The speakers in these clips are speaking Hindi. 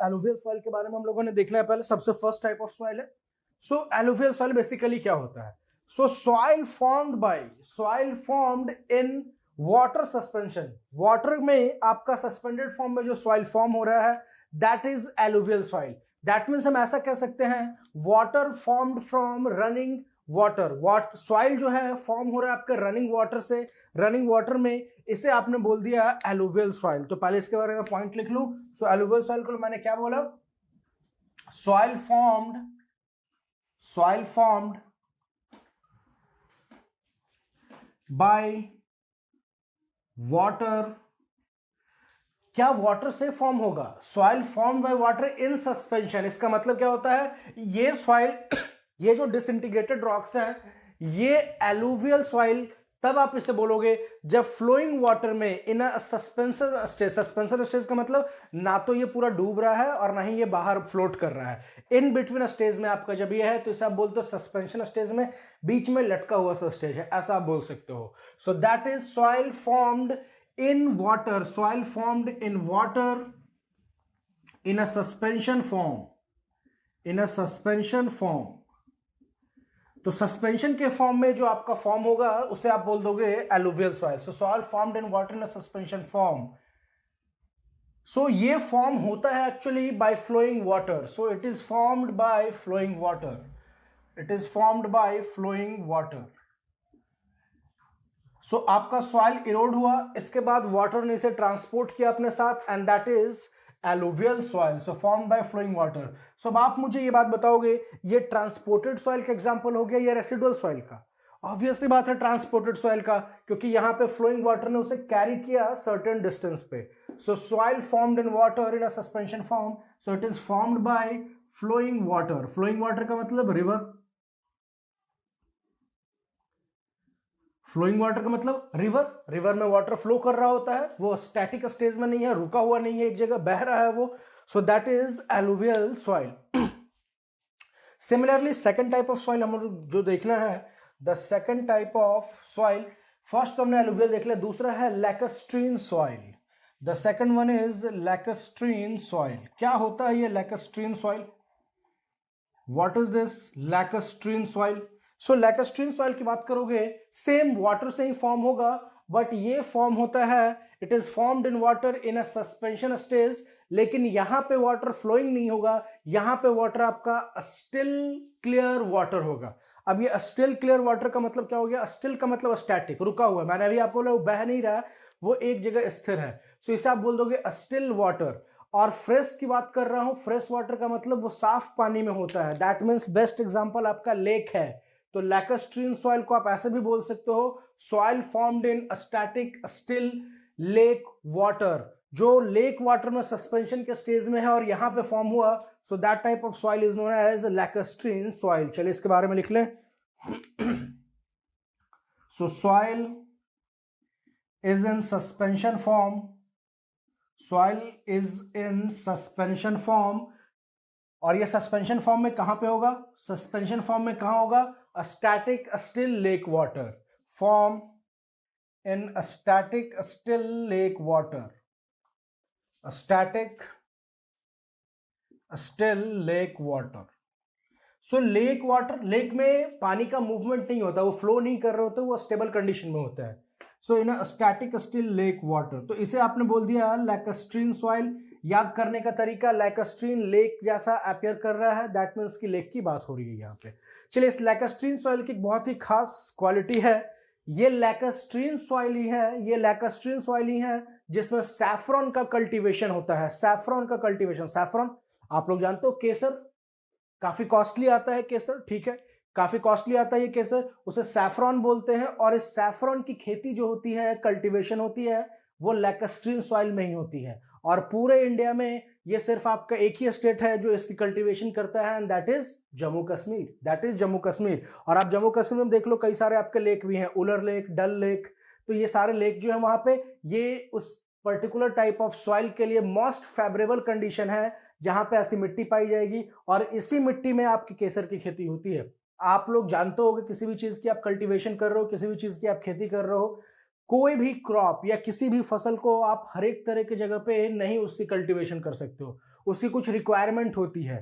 एलुवियल सॉइल के बारे में हम लोगों ने देखना है। पहले सबसे फर्स्ट टाइप ऑफ सॉइल है। सो एलुवियल सॉइल बेसिकली क्या होता है? सो soil formed in water suspension, water में आपका सस्पेंडेड फॉर्म में जो सॉइल फॉर्म हो रहा है that is alluvial soil. That means हम ऐसा कह सकते हैं water formed from running water, soil जो है फॉर्म हो रहा है आपके रनिंग वाटर से, रनिंग वाटर में, इसे आपने बोल दिया एलुवियल सॉइल। तो पहले इसके बारे में पॉइंट लिख लूं। सो एलुवियल सॉइल को मैंने क्या बोला? Soil formed by water. क्या वाटर से फॉर्म होगा? Soil form by water in suspension. इसका मतलब क्या होता है? ये सॉइल ये जो डिसइंटीग्रेटेड रॉक्स हैं ये एलुवियल सॉइल तब आप इसे बोलोगे जब फ्लोइंग वाटर में in suspension stage. Suspension stage का मतलब ना तो ये पूरा डूब रहा है और ना ही ये बाहर फ्लोट कर रहा है, इन बिटवीन स्टेज में आपका जब ये है तो इसे आप बोलते हो सस्पेंशन स्टेज में, बीच में लटका हुआ सा स्टेज है, ऐसा आप बोल सकते हो। सो that is soil formed in water, soil formed in water in a suspension form, तो सस्पेंशन के फॉर्म में जो आपका फॉर्म होगा उसे आप बोल दोगे alluvial soil. So soil formed in water in a suspension form. So ये फॉर्म होता है actually by flowing water. So it is formed by flowing water. So आपका सॉइल इरोड हुआ, इसके बाद वाटर ने इसे ट्रांसपोर्ट किया अपने साथ and that is alluvial soil. So formed by flowing water. So अब आप मुझे ये बात बताओगे ये ट्रांसपोर्टेड सॉइल का एग्जांपल हो गया या रेसिडुअल सॉइल का? ऑब्वियसली बात है ट्रांसपोर्टेड सॉइल का, क्योंकि यहां पे फ्लोइंग वाटर ने उसे कैरी किया सर्टेन डिस्टेंस पे। So soil formed in water in a suspension form, so it is formed by flowing water. Flowing water का मतलब रिवर, फ्लोइंग वाटर का मतलब रिवर में वाटर फ्लो कर रहा होता है, वो स्टैटिक स्टेज में नहीं है, रुका हुआ नहीं है, एक जगह बह रहा है वो। So that is alluvial soil. Similarly second type of soil हम जो देखना है, the second type of soil, first तो हमने एलुवियल देख लिया, दूसरा है lacustrine soil. The second one is lacustrine soil. क्या होता है ये lacustrine soil? What is this lacustrine soil? So lacustrine soil की बात करोगे सेम वाटर से ही फॉर्म होगा, बट ये फॉर्म होता है it is formed in water in a suspension stage, लेकिन यहां पे वाटर फ्लोइंग नहीं होगा, यहां पे वाटर आपका स्टिल क्लियर वाटर होगा। अब ये स्टिल क्लियर वाटर का मतलब क्या हो गया? स्टिल का मतलब स्टैटिक, रुका हुआ, मैंने अभी आपको बोला वो बह नहीं रहा, वो एक जगह स्थिर है। सो इसे आप बोल दोगे स्टिल वाटर। और फ्रेश की बात कर रहा हूं, फ्रेश वाटर का मतलब वो साफ पानी में होता है। दैट मीन्स बेस्ट एग्जांपल आपका लेक है, तो लैकस्ट्रीन सॉइल को आप ऐसे भी बोल सकते हो soil formed in static still lake water, जो लेक वाटर में सस्पेंशन के स्टेज में है और यहां पे फॉर्म हुआ। So that type of soil is known as lacustrine soil. चलिए इसके बारे में लिख लें। So soil is in suspension form, soil is in suspension form, और ये सस्पेंशन फॉर्म में कहां पे होगा? सस्पेंशन फॉर्म में कहां होगा? a static still lake water, form in a static still lake water, a static still lake water। So lake water, lake में पानी का मूवमेंट नहीं होता, वो फ्लो नहीं कर रहे होते, वो स्टेबल कंडीशन में होता है। So in a static still lake water, तो इसे आपने बोल दिया लैकस्ट्रीन सॉइल। याद करने का तरीका, लैकस्ट्रीन लेक जैसा अपीयर कर रहा है, दैट मीन्स की लेक की बात हो रही है यहाँ पे। चलिए इस लैकस्ट्रीन सॉइल की बहुत ही खास क्वालिटी है, ये लैकस्ट्रीन सॉइल ही है जिसमें सैफरॉन का कल्टीवेशन होता है। सैफरॉन का कल्टीवेशन, सैफरॉन आप लोग जानते हो केसर, काफी कॉस्टली आता है केसर, ठीक है, काफी कॉस्टली आता है ये केसर, उसे सैफरॉन बोलते हैं। और इस सैफरॉन की खेती जो होती है, कल्टीवेशन होती है, वो लैकस्ट्रीन सॉइल में ही होती है। और पूरे इंडिया में ये सिर्फ आपका एक ही स्टेट है जो इसकी कल्टीवेशन करता है, and that is Jammu Kashmir. और आप जम्मू कश्मीर में देख लो कई सारे आपके लेक भी हैं, उलर लेक, डल लेक, तो ये सारे लेक जो है वहां पे, ये उस पर्टिकुलर टाइप ऑफ सॉइल के लिए मोस्ट फेवरेबल कंडीशन है जहां पे ऐसी मिट्टी पाई जाएगी, और इसी मिट्टी में आपकी केसर की खेती होती है। आप लोग जानते होंगे किसी भी चीज की आप कल्टीवेशन कर रहे हो, किसी भी चीज की आप खेती कर रहे हो, कोई भी क्रॉप या किसी भी फसल को आप हर एक तरह की जगह पे नहीं उसकी कल्टीवेशन कर सकते हो। उसकी कुछ रिक्वायरमेंट होती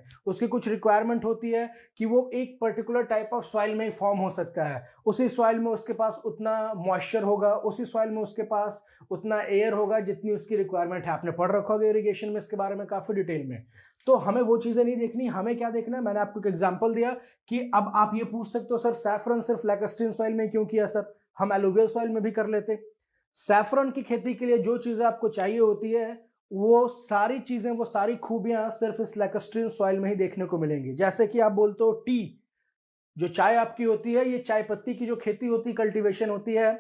है, कि वो एक पर्टिकुलर टाइप ऑफ सॉइल में ही फॉर्म हो सकता है। उसी सॉइल में उसके पास उतना मॉइस्चर होगा, उसी सॉइल में उसके पास उतना एयर होगा जितनी उसकी रिक्वायरमेंट है। आपने पढ़ रखा होगा इरिगेशन में इसके बारे में काफी डिटेल में। तो हमें वो चीजें नहीं देखनी, हमें क्या देखना है, मैंने आपको एक एग्जांपल दिया कि अब आप ये पूछ सकते हो सर सैफरन सिर्फ लैक्स्ट्रीन सॉइल में क्यों किया सर, हम एलुवियल सॉइल में भी कर लेते। सैफरन की खेती के लिए जो चीजें आपको चाहिए होती है वो सारी चीजें, वो सारी खूबियां सिर्फ इस लैक्स्ट्रीन सॉइल में ही देखने को मिलेंगी। जैसे कि आप बोलते हो टी, जो चाय आपकी होती है, ये चाय पत्ती की जो खेती होती है, कल्टीवेशन होती है,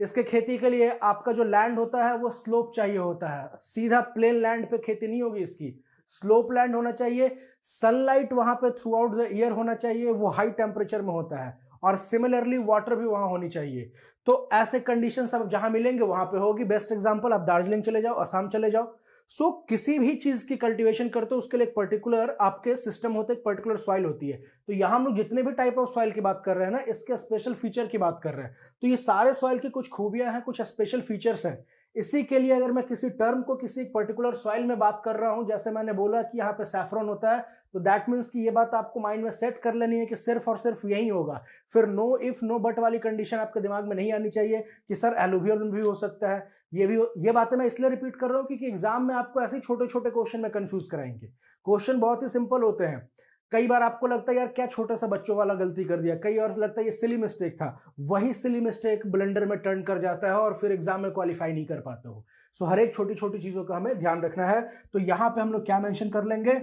इसके खेती के लिए आपका जो लैंड होता है वो स्लोप चाहिए होता है। सीधा प्लेन लैंड पे खेती नहीं होगी इसकी, स्लोप लैंड होना चाहिए। सनलाइट वहां पे थ्रू आउट द ईयर होना चाहिए, वो हाई टेम्परेचर में होता है, और सिमिलरली वाटर भी वहां होनी चाहिए। तो ऐसे कंडीशंस अब जहां मिलेंगे वहां पे होगी। बेस्ट एग्जांपल आप दार्जिलिंग चले जाओ, असम चले जाओ। सो किसी भी चीज की कल्टीवेशन करते हो उसके लिए एक पर्टिकुलर आपके सिस्टम होते हैं, एक पर्टिकुलर सॉइल होती है। तो यहां हम लोग जितने भी टाइप ऑफ सॉइल की बात कर रहे हैं ना, इसके स्पेशल फीचर की बात कर रहे हैं। तो ये सारे सॉइल की कुछ खूबियां हैं, कुछ स्पेशल फीचर्स हैं। इसी के लिए अगर मैं किसी टर्म को किसी पर्टिकुलर सॉइल में बात कर रहा हूं, जैसे मैंने बोला कि यहाँ पे सैफ्रॉन होता है, तो दैट मीन्स कि ये बात आपको माइंड में सेट कर लेनी है कि सिर्फ और सिर्फ यही होगा। फिर नो इफ नो बट वाली कंडीशन आपके दिमाग में नहीं आनी चाहिए कि सर एलुवियल में भी हो सकता है। ये बातें मैं इसलिए रिपीट कर रहा हूं क्योंकि एग्जाम में आपको ऐसे छोटे छोटे क्वेश्चन में कंफ्यूज कराएंगे। क्वेश्चन बहुत ही सिंपल होते हैं। कई बार आपको लगता है यार क्या छोटा सा बच्चों वाला गलती कर दिया, कई और लगता है ये सिली मिस्टेक था, वही सिली मिस्टेक ब्लंडर में टर्न कर जाता है और फिर एग्जाम में क्वालिफाई नहीं कर पाते हो। सो हर एक छोटी छोटी चीजों का हमें ध्यान रखना है। तो यहां पे हम लोग क्या मेंशन कर लेंगे,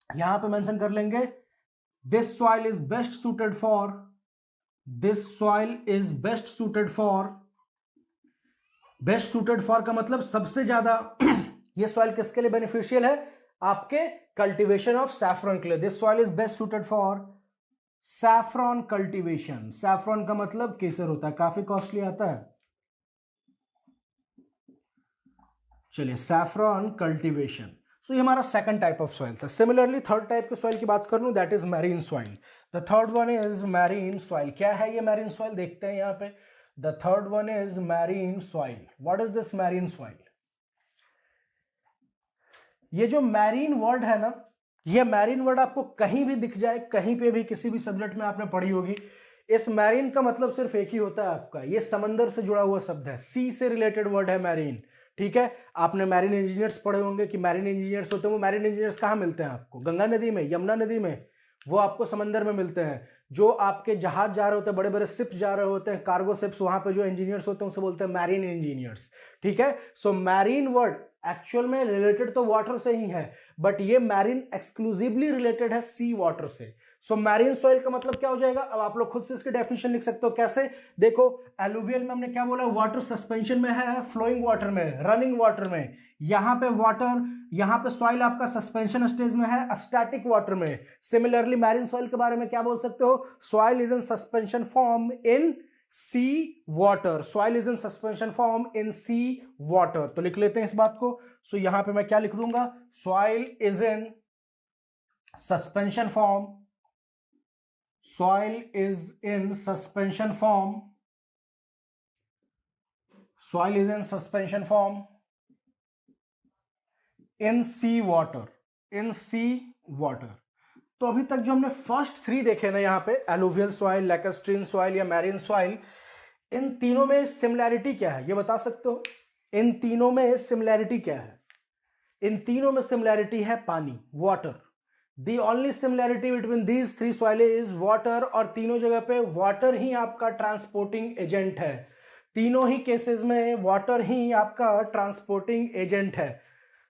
यहां पे मेंशन कर लेंगे this soil is best suited for, this soil is best suited for, best suited for का मतलब सबसे ज्यादा ये सॉइल किसके लिए बेनिफिशियल है, आपके कल्टीवेशन ऑफ सैफरन के लिए। This soil is best suited for saffron cultivation. Saffron का मतलब केसर होता है, काफी कॉस्टली आता है। चलिए सैफरन कल्टीवेशन। सो ये हमारा सेकंड टाइप ऑफ सॉइल था। सिमिलरली थर्ड टाइप के सॉइल की बात कर लूं, that is marine soil. The third one is marine soil. क्या है ये मैरीन सॉइल, देखते हैं यहां पे। The third one is marine soil. What is this marine soil? ये जो मैरीन वर्ड है ना, ये मैरीन वर्ड आपको कहीं भी दिख जाए, कहीं पे भी, किसी भी सब्जेक्ट में आपने पढ़ी होगी, इस मैरीन का मतलब सिर्फ एक ही होता है आपका, ये समंदर से जुड़ा हुआ शब्द है, सी से रिलेटेड वर्ड है मैरीन। ठीक है, आपने मैरीन इंजीनियर्स पढ़े होंगे कि मैरीन इंजीनियर्स होते हैं। वो मैरीन इंजीनियर्स कहाँ मिलते हैं आपको? गंगा नदी में, यमुना नदी में, वो आपको समंदर में मिलते हैं। जो आपके जहाज जा रहे होते हैं, बड़े बड़े शिप जा रहे होते हैं, कार्गो शिप्स, वहां पे जो इंजीनियर्स होते हैं उसे बोलते हैं मैरीन इंजीनियर्स। ठीक है, सो मैरीन वर्ड एक्चुअल में रिलेटेड तो वाटर से ही है, बट ये मैरीन एक्सक्लूसिवली रिलेटेड है सी वाटर से। सो मैरीन सॉइल का मतलब क्या हो जाएगा? अब आप लोग खुद से इसकी डेफिनेशन लिख सकते हो। कैसे? देखो, एलुवियल में हमने क्या बोला, वाटर सस्पेंशन में है, फ्लोइंग वाटर में, रनिंग वाटर में। यहां पे वाटर, यहां पे सॉइल आपका सस्पेंशन स्टेज में है, स्टैटिक वाटर में। सिमिलरली मैरीन सॉइल के बारे में क्या बोल सकते हो? Soil is in suspension form in sea water. Soil is in suspension form in sea water. तो लिख लेते हैं इस बात को। सो यहां पे मैं क्या लिख दूंगा? Soil is in suspension form, soil is in suspension form, soil is in suspension form in sea water, in sea water। तो अभी तक जो हमने फर्स्ट थ्री देखे ना यहाँ पे, एलुवियल सॉइल, लैक्स्ट्रीन सॉइल या मैरीन सॉइल, इन तीनों में सिमिलैरिटी क्या है ये बता सकते हो? इन तीनों में सिमिलैरिटी क्या है? इन तीनों में सिमिलैरिटी है पानी, water. The only similarity between these three soil is water, और तीनों जगह पे वाटर ही आपका ट्रांसपोर्टिंग एजेंट है। तीनों ही केसेस में वाटर ही आपका ट्रांसपोर्टिंग एजेंट है।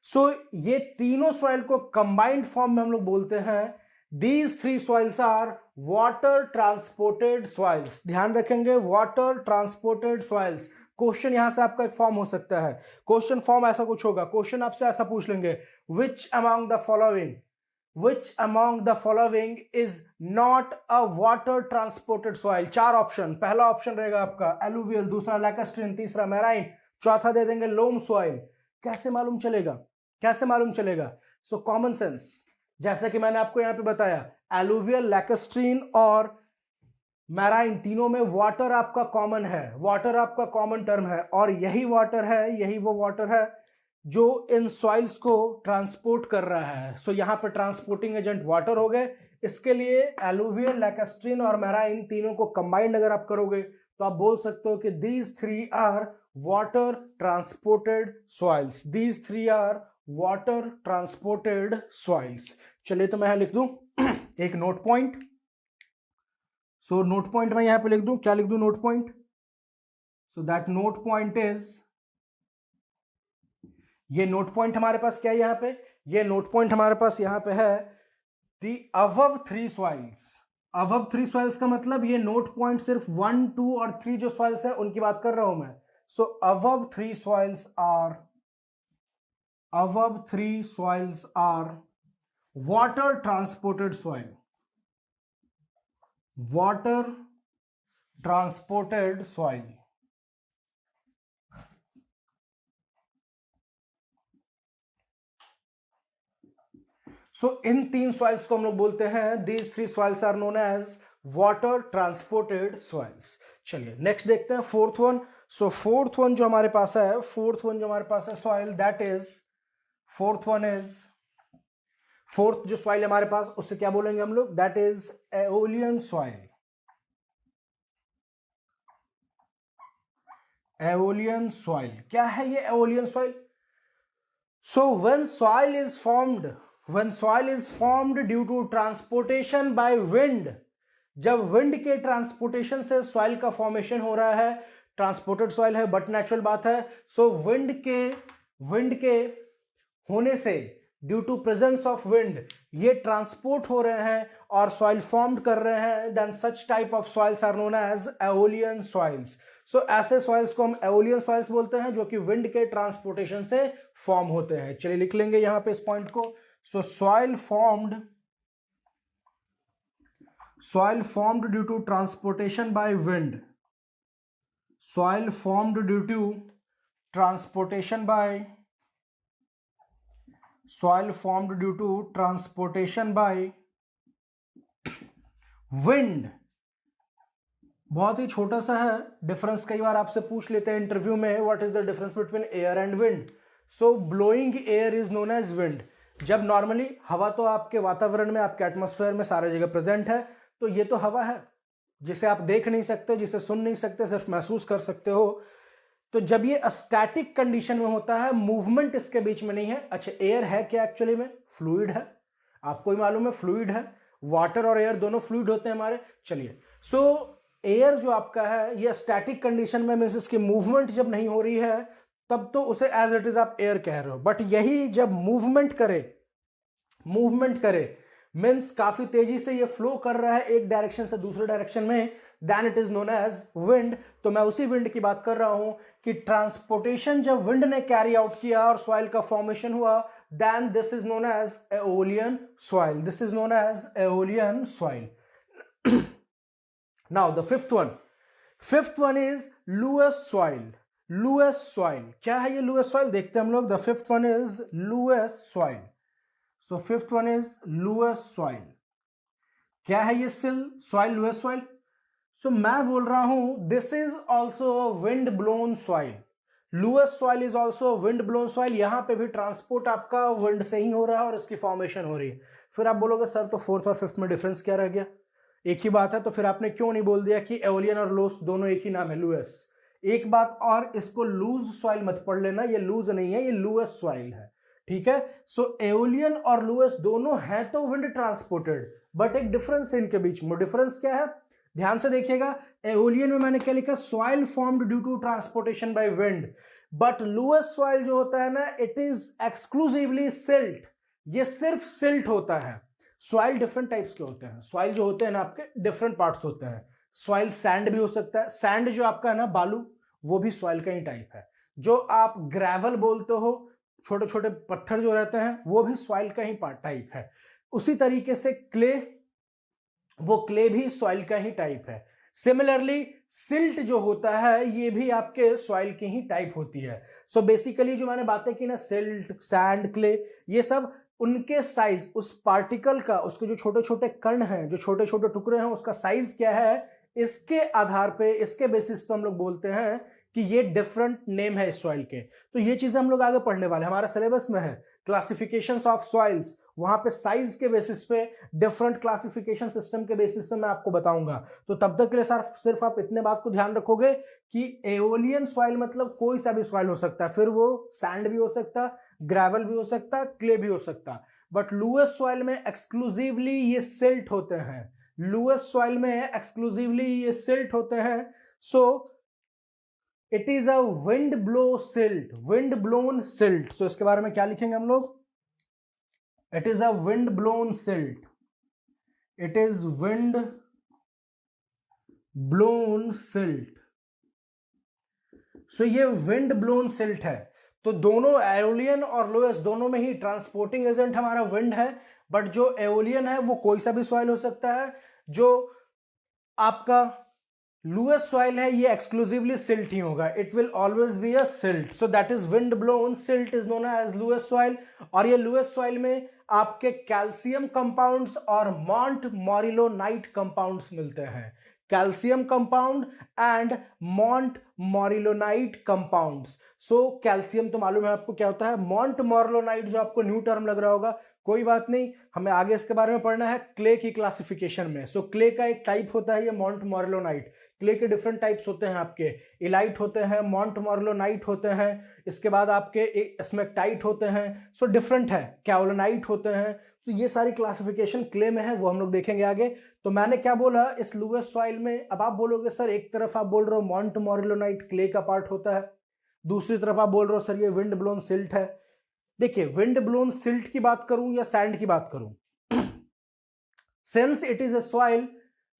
सो ये तीनों सॉइल को कंबाइंड फॉर्म में हम लोग बोलते हैं these three soils are water transported soils। ध्यान रखेंगे, वाटर ट्रांसपोर्टेड सॉइल्स। क्वेश्चन यहां से आपका एक फॉर्म हो सकता है, क्वेश्चन फॉर्म ऐसा कुछ होगा, क्वेश्चन आपसे ऐसा पूछ लेंगे, which among the following, which among the following is not a water transported soil? चार ऑप्शन, पहला ऑप्शन रहेगा आपका एलुवियल, दूसरा लैक्स्ट्रीन, तीसरा मैराइन, चौथा दे देंगे लोम सॉइल। कैसे मालूम चलेगा? कैसे मालूम चलेगा? सो कॉमन सेंस, जैसे कि मैंने आपको यहां पे बताया, एलुवियल, लैक्स्ट्रीन और मैराइन, तीनों में वाटर आपका कॉमन है, वाटर आपका कॉमन टर्म है, और यही वाटर है, यही वो वाटर है जो इन सॉइल्स को ट्रांसपोर्ट कर रहा है। सो यहां पर ट्रांसपोर्टिंग एजेंट वाटर हो गए। इसके लिए एलुवियल, लैक्स्ट्रीन और मैराइन तीनों को कंबाइंड अगर आप करोगे तो आप बोल सकते हो कि these three are water transported soils, these three are water transported soils. चलिए तो मैं यहां लिख दूं एक note point. So note point मैं यहां पे लिख दूं, क्या लिख दूं note point? So that note point is, ये नोट पॉइंट हमारे पास क्या है यहां पे? ये नोट पॉइंट हमारे पास यहां पे है the above three soils. Above three soils का मतलब ये नोट पॉइंट सिर्फ 1, 2 और 3 जो सॉइल्स है उनकी बात कर रहा हूं मैं। So above three soils are, above three soils are water transported soil, water transported soil. So इन तीन सॉइल्स को हम लोग बोलते हैं, these three soils are known as water transported soils. चलिए नेक्स्ट देखते हैं fourth one. So fourth one जो हमारे पास है, फोर्थ वन जो हमारे पास है soil, that is, fourth one is, fourth जो सॉइल हमारे पास उससे क्या बोलेंगे हम लोग? That is aeolian soil. Aeolian soil क्या है ये aeolian soil? So when soil is formed, when soil is formed due to transportation by wind, जब विंड के ट्रांसपोर्टेशन से सॉइल का फॉर्मेशन हो रहा है, ट्रांसपोर्टेड सॉइल है बट नेचुरल बात है। सो विंड के होने से, due to presence of wind, ये ट्रांसपोर्ट हो रहे हैं और सॉइल फॉर्म कर रहे हैं, then such type of soils are known as aeolian soils. So ऐसे सॉइल्स को हम एओलियन सॉइल्स बोलते हैं जो कि विंड के ट्रांसपोर्टेशन से फॉर्म होते हैं। चलिए लिख लेंगे यहां पे इस पॉइंट को। So soil formed due to transportation by wind, soil formed due to transportation by, soil formed due to transportation by wind। बहुत ही छोटा सा है डिफरेंस, कई बार आपसे पूछ लेते हैं इंटरव्यू में, what is the difference between air and wind? So blowing air is known as wind. जब नॉर्मली हवा तो आपके वातावरण में, आपके एटमॉस्फेयर में सारे जगह प्रेजेंट है, तो ये तो हवा है जिसे आप देख नहीं सकते, जिसे सुन नहीं सकते, सिर्फ महसूस कर सकते हो। तो जब ये स्टैटिक कंडीशन में होता है, मूवमेंट इसके बीच में नहीं है। अच्छा एयर है क्या एक्चुअली में? फ्लूइड है, आपको ही मालूम है फ्लूइड है, वाटर और एयर दोनों फ्लूइड होते हैं हमारे। चलिए सो एयर जो आपका है ये स्टैटिक कंडीशन में, मींस इसकी मूवमेंट जब नहीं हो रही है तब तो उसे एज इट इज आप एयर कह रहे हो। बट यही जब मूवमेंट करे मीन्स काफी तेजी से ये फ्लो कर रहा है एक डायरेक्शन से दूसरे डायरेक्शन में, then it is known as wind. तो मैं उसी विंड की बात कर रहा हूं कि ट्रांसपोर्टेशन जब विंड ने कैरी आउट किया और सॉइल का फॉर्मेशन हुआ, then this is known as aeolian soil, this is known as aeolian soil. Now the fifth one is loess soil. Loess soil क्या है ये लुएस सॉइल? देखते हैं हम लोग। The fifth one is loess soil. So fifth one is loess soil. क्या है ये सॉइल लुएस सॉइल? सो मैं बोल रहा हूं this is also wind blown soil. Loess soil is also wind blown soil. यहां पे भी ट्रांसपोर्ट आपका विंड से ही हो रहा है और इसकी फॉर्मेशन हो रही है। फिर आप बोलोगे सर तो फोर्थ और फिफ्थ में डिफरेंस क्या रह गया? एक ही बात है, तो फिर आपने क्यों नहीं बोल दिया कि एओलियन और लुएस दोनों एक ही नाम है, लुएस। एक बात और, इसको लूज सॉइल मत पढ़ लेना, ये लूज नहीं है, ये लुएस सॉइल है, ठीक है। सो एओलियन और लुएस दोनों हैं तो विंड ट्रांसपोर्टेड, बट एक डिफरेंस है इनके बीच में। डिफरेंस क्या है? ध्यान से देखिएगा, एओलियन में मैंने क्या लिखा? Soil formed due to transportation by wind. But loess soil जो होता है ना, इट इज एक्सक्लूसिवली सिल्ट, ये सिर्फ सिल्ट होता है। सॉइल डिफरेंट टाइप्स के होते हैं, सॉइल जो होते हैं ना आपके डिफरेंट पार्ट्स होते हैं। सॉइल सैंड भी हो सकता है, सैंड जो आपका है ना बालू, वो भी सॉइल का ही टाइप है। जो आप ग्रेवल बोलते हो, छोटे छोटे पत्थर जो रहते हैं, वो भी सॉइल का ही पार्ट टाइप है। उसी तरीके से क्ले, वो क्ले भी सॉइल का ही टाइप है। सिमिलरली सिल्ट जो होता है ये भी आपके सॉइल की ही टाइप होती है। सो बेसिकली जो मैंने बातें की ना, सिल्ट, सैंड, क्ले, ये सब उनके साइज, उस पार्टिकल का, उसके जो छोटे छोटे कण हैं, जो छोटे छोटे टुकड़े हैं, उसका साइज क्या है, इसके आधार पे, इसके बेसिस पे हम लोग बोलते हैं कि ये डिफरेंट नेम है इस सॉइल के। तो ये चीजें हम लोग आगे पढ़ने वाले हैं, हमारा सिलेबस में है क्लासिफिकेशंस ऑफ सॉइल्स, वहां पे साइज के बेसिस पे डिफरेंट क्लासिफिकेशन सिस्टम के बेसिस पे मैं आपको बताऊंगा। तो तब तक के लिए सर सिर्फ आप इतने बात को ध्यान रखोगे कि एओलियन सॉइल मतलब कोई सा भी सॉइल हो सकता है, फिर वो सैंड भी हो सकता, ग्रेवल भी हो सकता, क्ले भी हो सकता, बट लुएस सॉइल में एक्सक्लूसिवली ये सिल्ट होते हैं, लुएस सॉइल में एक्सक्लूसिवली ये सिल्ट होते हैं। So it is a wind blow silt, wind blown silt. So इसके बारे में क्या लिखेंगे हम लोग? It is a wind blown silt, it is wind blown silt. So ये विंड ब्लोन सिल्ट है। तो दोनों एओलियन और लुएस दोनों में ही ट्रांसपोर्टिंग एजेंट हमारा विंड है, बट जो एओलियन है वो कोई सा भी सॉइल हो सकता है, जो आपका लुएस सॉइल है ये एक्सक्लूसिवली सिल्ट ही होगा, it will always be a silt. So that is wind blown silt is known as loess soil. और ये लुएस सॉइल में आपके कैल्शियम कंपाउंड्स और मॉन्ट मोरिलोनाइट कंपाउंड्स मिलते हैं, calcium compound and montmorillonite compounds. So calcium तो मालूम है आपको क्या होता है, मॉन्ट मोरिलोनाइट जो आपको न्यू टर्म लग रहा होगा, कोई बात नहीं, हमें आगे इसके बारे में पढ़ना है क्ले की क्लासिफिकेशन में। सो क्ले का एक टाइप होता है ये मॉन्ट मोरिलोनाइट। क्ले के डिफरेंट टाइप्स होते हैं आपके, इलाइट होते हैं, मॉन्ट मोरिलोनाइट होते हैं, इसके बाद आपके स्मेक्टाइट होते हैं, सो डिफरेंट है, कैओलोनाइट होते हैं। तो ये सारी क्लासिफिकेशन क्ले में है, वो हम लोग देखेंगे आगे। तो मैंने क्या बोला, इस लुएस सॉइल में, अब आप बोलोगे सर एक तरफ आप बोल रहे हो मॉन्ट मोरिलोनाइट क्ले का पार्ट होता है, दूसरी तरफ आप बोल रहे हो सर ये विंड ब्लोन सिल्ट है। देखिए विंड ब्लोन सिल्ट की बात करूं या सैंड की बात करूं, since it is a soil,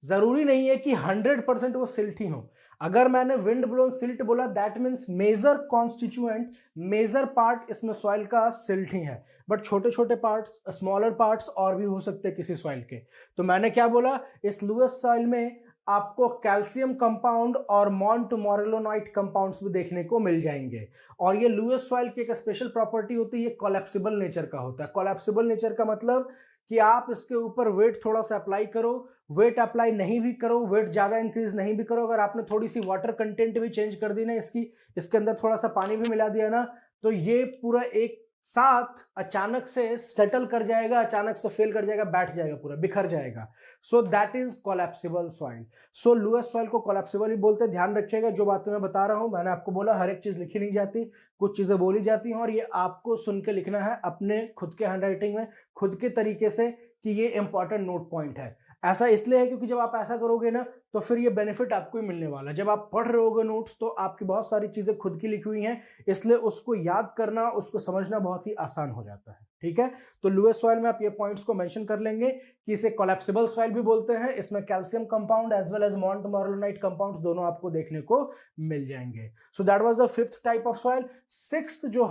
जरूरी नहीं है कि 100% वो सिल्ट ही हो। अगर मैंने विंड ब्लोन सिल्ट बोला that means major constituent, major part इसमें सॉइल का सिल्ट ही है, बट छोटे छोटे पार्ट्स, स्मॉलर पार्ट्स और भी हो सकते हैं किसी सॉइल के। तो मैंने क्या बोला, इस लुएस सॉइल में आपको कैल्शियम कंपाउंड और मॉन्ट मोरिलोनाइट कंपाउंड्स भी देखने को मिल जाएंगे। और ये लुएस सॉइल की एक स्पेशल प्रॉपर्टी होती है, ये कोलैप्सिबल नेचर का होता है। कोलैप्सिबल नेचर का मतलब कि आप इसके ऊपर वेट थोड़ा सा अप्लाई करो, वेट अप्लाई नहीं भी करो, वेट ज्यादा इंक्रीज नहीं भी करो, अगर आपने थोड़ी सी वाटर कंटेंट भी चेंज कर दी ना इसकी, इसके अंदर थोड़ा सा पानी भी मिला दिया ना, तो ये पूरा एक साथ अचानक से सेटल कर जाएगा, अचानक से फेल कर जाएगा, बैठ जाएगा, पूरा बिखर जाएगा। सो that is collapsible soil. So Lewis soil को कोलैप्सिबल ही बोलते हैं। ध्यान रखिएगा जो बातें मैं बता रहा हूं, मैंने आपको बोला हर एक चीज लिखी नहीं जाती, कुछ चीजें बोली जाती हैं और ये आपको सुन के लिखना है अपने खुद के हैंडराइटिंग में, खुद के तरीके से, कि ये इंपॉर्टेंट नोट पॉइंट है। ऐसा इसलिए है क्योंकि जब आप ऐसा करोगे ना तो फिर ये बेनिफिट आपको ही मिलने वाला है। जब आप पढ़ रहे होगे नोट्स तो आपकी बहुत सारी चीजें खुद की लिखी हुई हैं, इसलिए उसको याद करना, उसको समझना बहुत ही आसान हो जाता है। ठीक है, तो लुएस सॉइल में आप ये पॉइंट्स को मेंशन कर लेंगे कि इसे कोलैप्सिबल सॉइल भी बोलते हैं, इसमें calcium compound as well as montmorillonite compounds दोनों आपको देखने को मिल जाएंगे। So that was the fifth type of soil. Sixth जो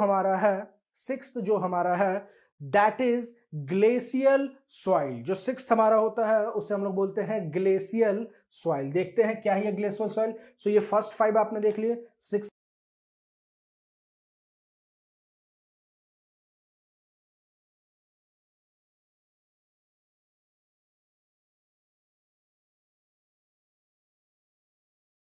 हमारा है दैट इज ग्लेशियल सॉइल। जो सिक्स्थ हमारा होता है उसे हम लोग बोलते हैं ग्लेशियल सॉइल। देखते हैं क्या है ग्लेशियल सॉइल। सो ये फर्स्ट 5 आपने देख लिए, सिक्स